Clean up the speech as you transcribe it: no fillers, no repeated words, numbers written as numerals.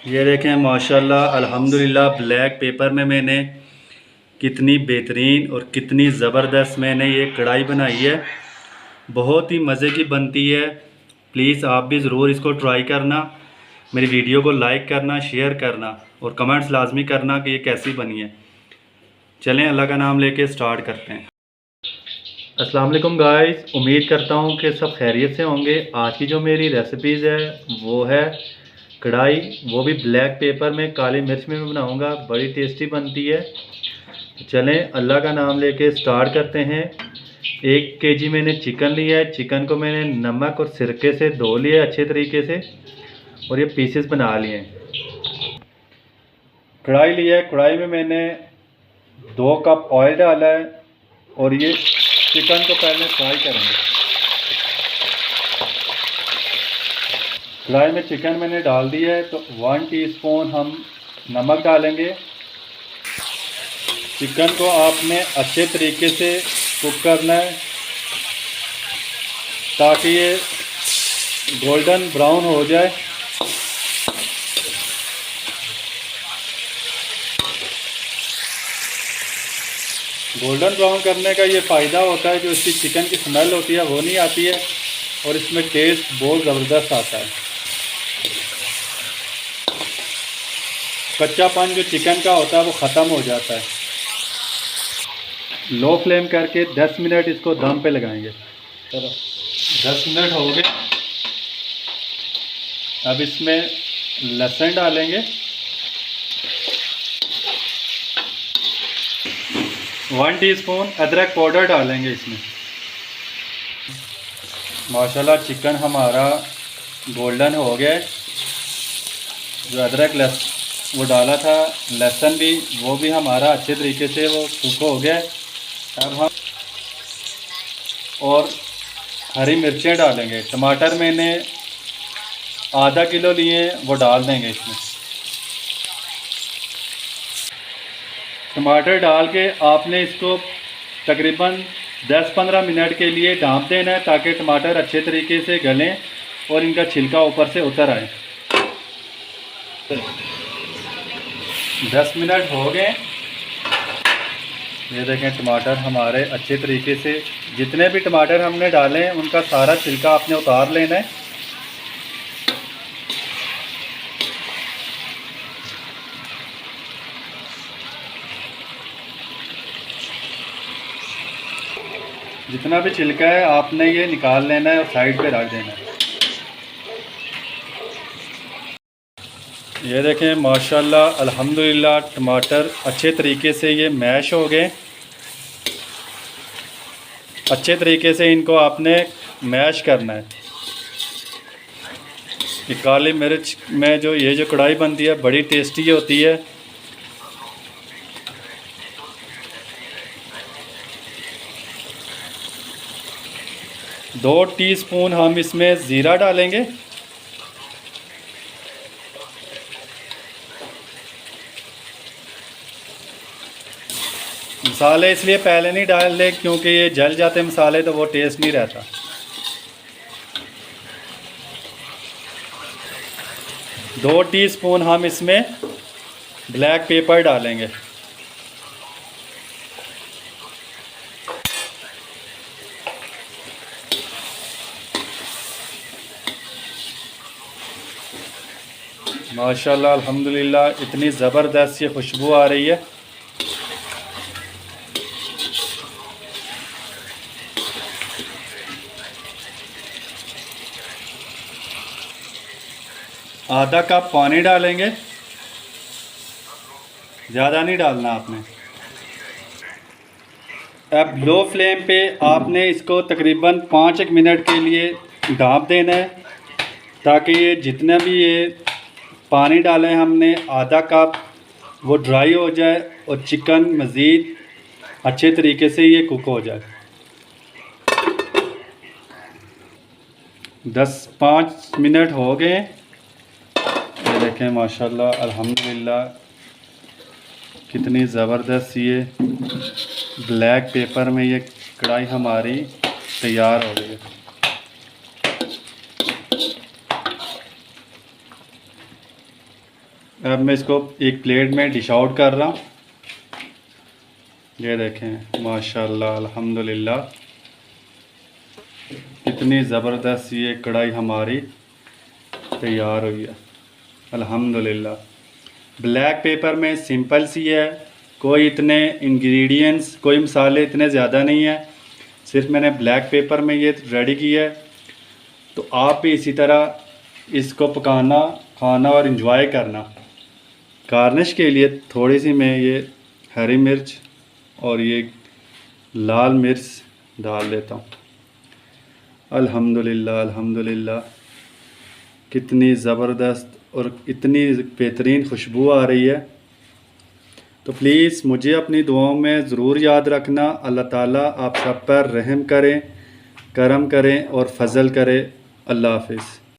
ये देखें माशाल्लाह अल्हम्दुलिल्लाह ब्लैक पेपर में मैंने कितनी बेहतरीन और कितनी ज़बरदस्त मैंने ये कढ़ाई बनाई है। बहुत ही मज़े की बनती है। प्लीज़ आप भी ज़रूर इसको ट्राई करना। मेरी वीडियो को लाइक करना, शेयर करना और कमेंट्स लाजमी करना कि ये कैसी बनी है। चलें अल्लाह का नाम लेके स्टार्ट करते हैं। अस्सलाम वालेकुम गाइस, उम्मीद करता हूँ कि सब खैरियत से होंगे। आज की जो मेरी रेसिपीज़ है वो है कढ़ाई, वो भी ब्लैक पेपर में काली मिर्च में बनाऊँगा। बड़ी टेस्टी बनती है। चलें अल्लाह का नाम लेके स्टार्ट करते हैं। 1 केजी मैंने चिकन लिया है। चिकन को मैंने नमक और सिरके से धो लिया है अच्छे तरीके से और ये पीसेस बना लिए हैं। कढ़ाई लिया है, कढ़ाई में मैंने 2 कप ऑयल डाला है और ये चिकन को पहले फ्राई करेंगे। कढ़ाई में चिकन मैंने डाल दिया है तो 1 टीस्पून हम नमक डालेंगे। चिकन को आपने अच्छे तरीके से कुक करना है ताकि ये गोल्डन ब्राउन हो जाए। गोल्डन ब्राउन करने का ये फ़ायदा होता है, जो इसकी चिकन की स्मेल होती है वो नहीं आती है और इसमें टेस्ट बहुत ज़बरदस्त आता है। कच्चापन जो चिकन का होता है वो ख़त्म हो जाता है। लो फ्लेम करके 10 मिनट इसको दम पे लगाएंगे। चलो 10 मिनट हो गए। अब इसमें लहसुन डालेंगे। 1 टीस्पून अदरक पाउडर डालेंगे इसमें। माशाल्लाह चिकन हमारा गोल्डन हो गया है। जो अदरक वो डाला था, लहसुन भी, वो भी हमारा अच्छे तरीके से वो कुक हो गया है। अब हम और हरी मिर्चें डालेंगे। टमाटर मैंने आधा किलो लिए, वो डाल देंगे इसमें। टमाटर डाल के आपने इसको तकरीबन 10-15 मिनट के लिए ढाँप देना है ताकि टमाटर अच्छे तरीके से गलें और इनका छिलका ऊपर से उतर आए। 10 मिनट हो गए। ये देखें टमाटर हमारे अच्छे तरीके से, जितने भी टमाटर हमने डाले हैं उनका सारा छिलका आपने उतार लेना है। जितना भी छिलका है आपने ये निकाल लेना है और साइड पे रख देना है। ये देखें माशाल्लाह अल्हम्दुलिल्लाह टमाटर अच्छे तरीके से ये मैश हो गए। अच्छे तरीके से इनको आपने मैश करना है। ये काली मिर्च में जो कढ़ाई बनती है बड़ी टेस्टी होती है। दो टीस्पून हम इसमें ज़ीरा डालेंगे। मसाले इसलिए पहले नहीं डाल ले क्योंकि ये जल जाते मसाले तो वो टेस्ट नहीं रहता। दो टीस्पून हम इसमें ब्लैक पेपर डालेंगे। माशाल्लाह अल्हम्दुलिल्लाह इतनी ज़बरदस्त ये खुशबू आ रही है। आधा कप पानी डालेंगे, ज़्यादा नहीं डालना आपने। अब लो फ्लेम पे आपने इसको तकरीबन 5 मिनट के लिए ढाँप देना है ताकि ये जितना भी ये पानी डालें हमने आधा कप, वो ड्राई हो जाए और चिकन मज़ीद अच्छे तरीके से ये कुक हो जाए। 5 मिनट हो गए। ये देखें माशाल्लाह अल्हम्दुलिल्लाह कितनी ज़बरदस्त ये ब्लैक पेपर में ये कढ़ाई हमारी तैयार हो गई है। अब मैं इसको एक प्लेट में डिश आउट कर रहा हूँ। ये देखें माशाल्लाह अल्हम्दुलिल्लाह कितनी ज़बरदस्त ये कढ़ाई हमारी तैयार हुई है अल्हम्दुलिल्लाह। ब्लैक पेपर में सिंपल सी है, कोई इतने इंग्रेडिएंट्स कोई मसाले इतने ज़्यादा नहीं है, सिर्फ मैंने ब्लैक पेपर में ये रेडी किया है। तो आप भी इसी तरह इसको पकाना, खाना और इन्जॉय करना। गार्निश के लिए थोड़ी सी मैं ये हरी मिर्च और ये लाल मिर्च डाल देता हूँ। अल्हम्दुलिल्लाह अल्हम्दुलिल्लाह कितनी ज़बरदस्त और इतनी बेहतरीन खुशबू आ रही है। तो प्लीज़ मुझे अपनी दुआओं में ज़रूर याद रखना। अल्लाह ताला आप सब पर रहम करें, करम करें और फजल करे। अल्लाह हाफिज़।